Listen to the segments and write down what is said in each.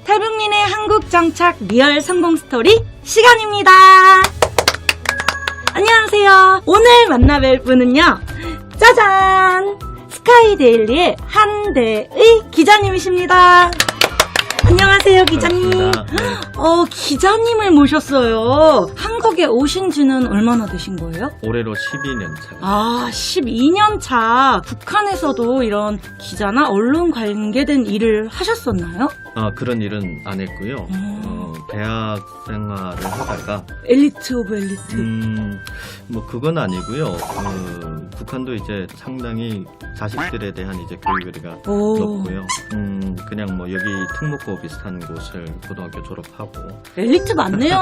탈북민의 한국 정착 리얼 성공 스토리 시간입니다. 안녕하세요. 오늘 만나뵐 분은요, 짜잔! 스카이데일리의 한대의 기자님이십니다. 안녕하세요, 기자님. 기자님을 모셨어요. 한국에 오신 지는 얼마나 되신 거예요? 올해로 12년 차가. 12년 차. 북한에서도 이런 기자나 언론 관계된 일을 하셨었나요? 그런 일은 안 했고요. 대학 생활을 하다가 엘리트 오브 엘리트. 뭐 그건 아니고요. 북한도 이제 상당히 자식들에 대한 이제 교육의가 높고요. 그냥 뭐 여기 특목고 비슷한 곳을 고등학교 졸업하고 엘리트 맞네요.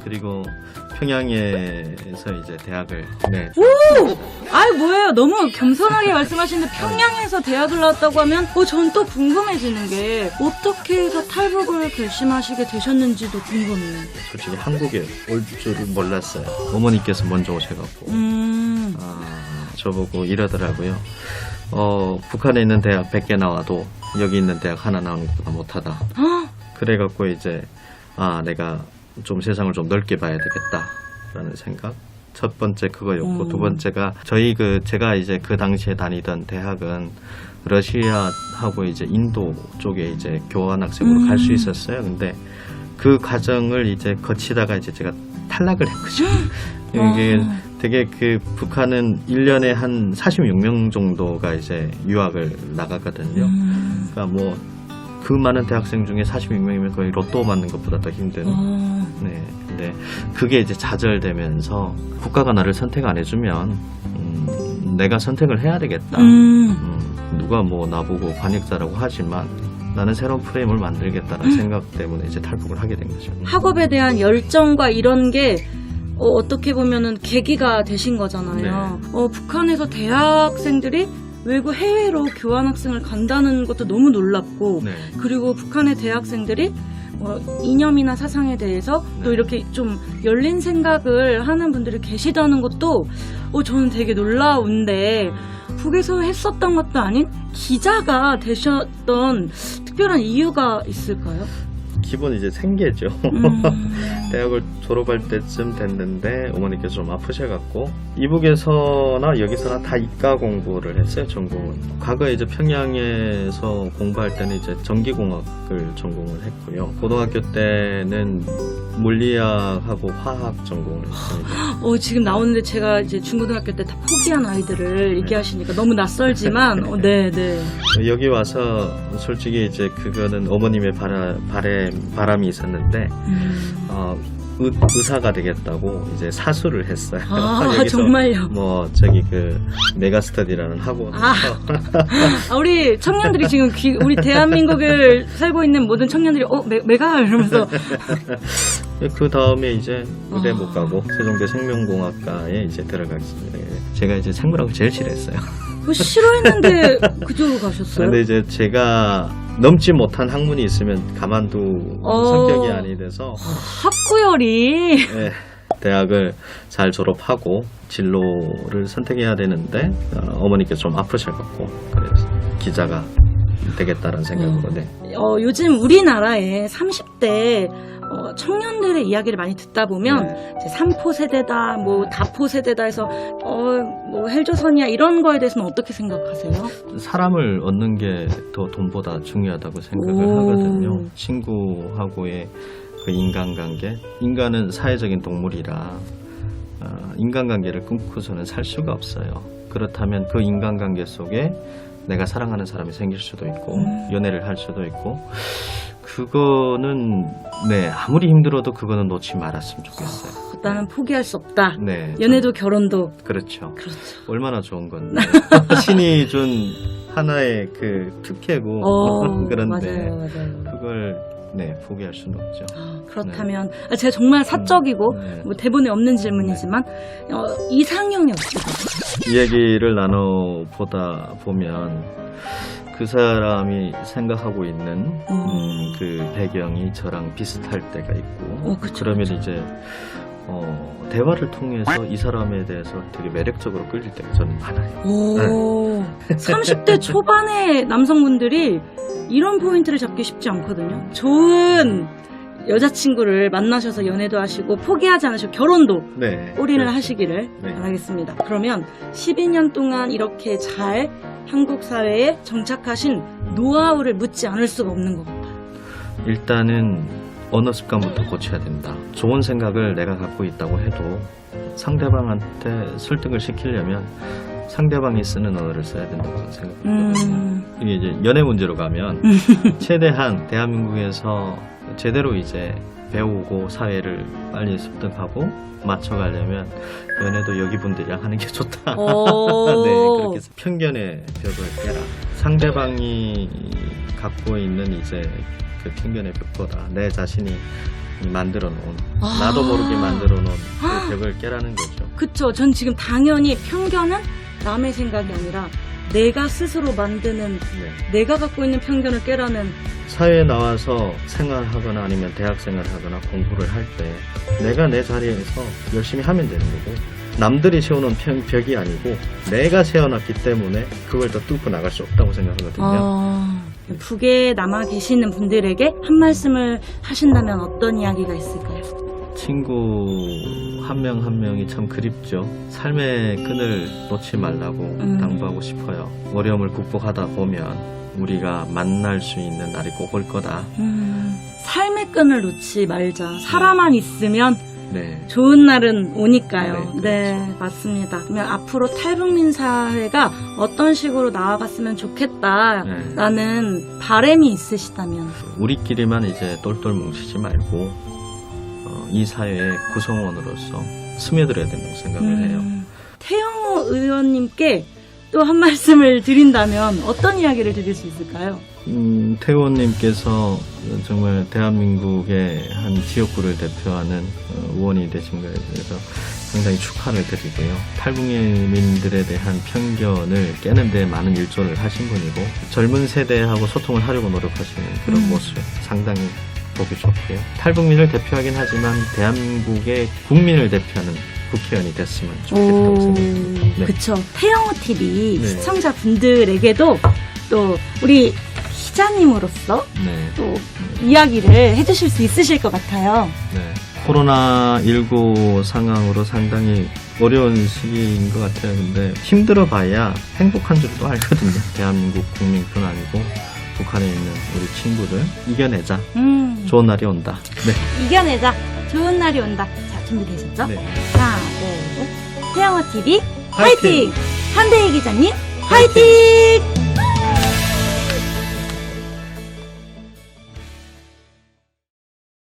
그리고 평양에서 이제 대학을 뭐예요? 너무 겸손하게 말씀하시는데 평양에서 대학을 나왔다고 하면 전 또 궁금해지는 게 어떻게 해서 탈북을 결심하시게 되셨는지도 궁금해요. 솔직히 한국에 올 줄은 몰랐어요. 어머니께서 먼저 오셔갖고 저보고 이러더라고요. 북한에 있는 대학 100개 나와도 여기 있는 대학 하나 나오는 것보다 못하다. 그래갖고 이제 내가 좀 세상을 좀 넓게 봐야 되겠다라는 생각. 첫 번째 그거였고, 두 번째가 제가 이제 그 당시에 다니던 대학은 러시아하고 이제 인도 쪽에 이제 교환학생으로 갈 수 있었어요. 근데 그 과정을 이제 거치다가 이제 제가 탈락을 했거죠. 이게 되게 북한은 1년에 한 46명 정도가 이제 유학을 나가거든요. 그러니까 뭐 그 많은 대학생 중에 46명이면 거의 로또 맞는 것보다 더 힘든. 네. 근데 그게 이제 좌절되면서 국가가 나를 선택 안 해주면 내가 선택을 해야 되겠다. 누가 뭐 나보고 관역자라고 하지만 나는 새로운 프레임을 만들겠다는 생각 때문에 이제 탈북을 하게 된 거죠. 학업에 대한 열정과 이런 게 어떻게 보면은 계기가 되신 거잖아요. 네. 북한에서 대학생들이 외국 해외로 교환학생을 간다는 것도 너무 놀랍고, 네. 그리고 북한의 대학생들이 이념이나 사상에 대해서 또 이렇게 좀 열린 생각을 하는 분들이 계시다는 것도 저는 되게 놀라운데, 북에서 했었던 것도 아닌 기자가 되셨던 특별한 이유가 있을까요? 기본 이제 생계죠. 대학을 졸업할 때쯤 됐는데 어머니께서 좀 아프셔갖고 이북에서나 여기서나 다 이과 공부를 했어요. 전공은. 과거에 이제 평양에서 공부할 때는 이제 전기공학을 전공을 했고요. 고등학교 때는 물리학하고 화학 전공을 했습니다. 지금 나오는데 제가 이제 중고등학교 때 다 포기한 아이들을 얘기하시니까 너무 낯설지만, 네네. 여기 와서 솔직히 이제 그거는 어머님의 바람이 있었는데, 의사가 되겠다고 이제 사수를 했어요. 여기서 정말요? 뭐 메가스터디라는 학원에서 우리 청년들이 지금 우리 대한민국을 살고 있는 모든 청년들이 메가 이러면서 그 다음에 이제 의대 못 가고 세종대 생명공학과에 이제 들어갔습니다. 제가 이제 생물학을 제일 싫어했어요. 싫어했는데 그쪽으로 가셨어요? 근데 이제 제가 넘지 못한 학문이 있으면 가만두 성격이 아니 돼서 학구열이. 네, 대학을 잘 졸업하고 진로를 선택해야 되는데 어머니께서 좀 아프셔갖고 그래서 기자가 되겠다는 생각으로. 요즘 우리나라에 30대 청년들의 이야기를 많이 듣다 보면 이제 3포 세대다, 뭐 다포 세대다 해서 뭐 헬조선이야 이런 거에 대해서는 어떻게 생각하세요? 사람을 얻는 게 더 돈보다 중요하다고 생각을 하거든요. 친구하고의 그 인간관계. 인간은 사회적인 동물이라 인간관계를 끊고서는 살 수가 없어요. 그렇다면 그 인간관계 속에 내가 사랑하는 사람이 생길 수도 있고 연애를 할 수도 있고, 그거는 아무리 힘들어도 그거는 놓지 말았으면 좋겠어요. 나는 포기할 수 없다. 네, 연애도 결혼도. 그렇죠. 얼마나 좋은 건데. 신이 준 하나의 그 특혜고. 그런데 맞아요. 그걸 포기할 수는 없죠. 그렇다면 제가 정말 사적이고 뭐 대본에 없는 질문이지만 이상형이 어떻게 돼요? 이 얘기를 나눠보다 보면 그 사람이 생각하고 있는 그 배경이 저랑 비슷할 때가 있고 그쵸, 그러면 그쵸. 이제 대화를 통해서 이 사람에 대해서 되게 매력적으로 끌릴 때가 저는 많아요. 오, 30대 초반의 남성분들이 이런 포인트를 잡기 쉽지 않거든요. 좋은 여자친구를 만나셔서 연애도 하시고 포기하지 않으시고 결혼도 네. 올인을 그렇죠. 하시기를 네. 바라겠습니다. 그러면 12년 동안 이렇게 잘 한국 사회에 정착하신 노하우를 묻지 않을 수가 없는 것 같아요. 일단은 언어 습관부터 고쳐야 된다. 좋은 생각을 내가 갖고 있다고 해도 상대방한테 설득을 시키려면 상대방이 쓰는 언어를 써야 된다고 생각합니다. 이게 이제 연애 문제로 가면 최대한 대한민국에서 제대로 이제 배우고 사회를 빨리 습득하고 맞춰가려면 연애도 여기 분들이랑 하는 게 좋다. 네, 그렇게 해서 편견의 벽을 깨라. 상대방이 갖고 있는 이제 그 편견의 벽보다 내 자신이 만들어 놓은 나도 모르게 만들어 놓은 그 벽을 깨라는 거죠. 그쵸. 전 지금 당연히 편견은 남의 생각이 아니라 내가 스스로 만드는 네. 내가 갖고 있는 편견을 깨라는. 사회에 나와서 생활하거나 아니면 대학 생활하거나 공부를 할 때 내가 내 자리에서 열심히 하면 되는 거고 남들이 세워놓은 벽이 아니고 내가 세워놨기 때문에 그걸 더 뚫고 나갈 수 없다고 생각하거든요. 북에 남아 계시는 분들에게 한 말씀을 하신다면 어떤 이야기가 있을까요? 친구 한 명 한 명이 참 그립죠. 삶의 끈을 놓지 말라고 당부하고 싶어요. 어려움을 극복하다 보면 우리가 만날 수 있는 날이 꼭 올 거다. 삶의 끈을 놓지 말자. 살아만 있으면 네. 좋은 날은 오니까요. 네, 네, 맞습니다. 그러면 앞으로 탈북민 사회가 어떤 식으로 나아갔으면 좋겠다라는 바람이 있으시다면? 우리끼리만 이제 똘똘 뭉치지 말고 이 사회의 구성원으로서 스며들어야 된다고 생각을 해요. 태영호 의원님께 또 한 말씀을 드린다면 어떤 이야기를 드릴 수 있을까요? 태원님께서 정말 대한민국의 한 지역구를 대표하는 의원이 되신 것에 대해서 상당히 축하를 드리고요. 탈북민들에 대한 편견을 깨는 데 많은 일조를 하신 분이고 젊은 세대하고 소통을 하려고 노력하시는 그런 모습 상당히 보기 좋고요. 탈북민을 대표하긴 하지만 대한민국의 국민을 대표하는 국회의원이 됐으면 좋겠다고 생각합니다. 네. 그쵸. 태영호 TV 네. 시청자분들에게도 또 우리 기자님으로서 네. 또 이야기를 해주실 수 있으실 것 같아요. 네. 코로나19 상황으로 상당히 어려운 시기인 것 같아요. 근데 힘들어 봐야 행복한 줄도 알거든요. 대한민국 국민뿐 아니고 북한에 있는 우리 친구들 이겨내자. 좋은 날이 온다. 네. 이겨내자. 좋은 날이 온다. 자, 준비되셨죠? 네. 하나, 둘, 셋. 태영호 TV 화이팅! 화이팅! 한대희 기자님 화이팅!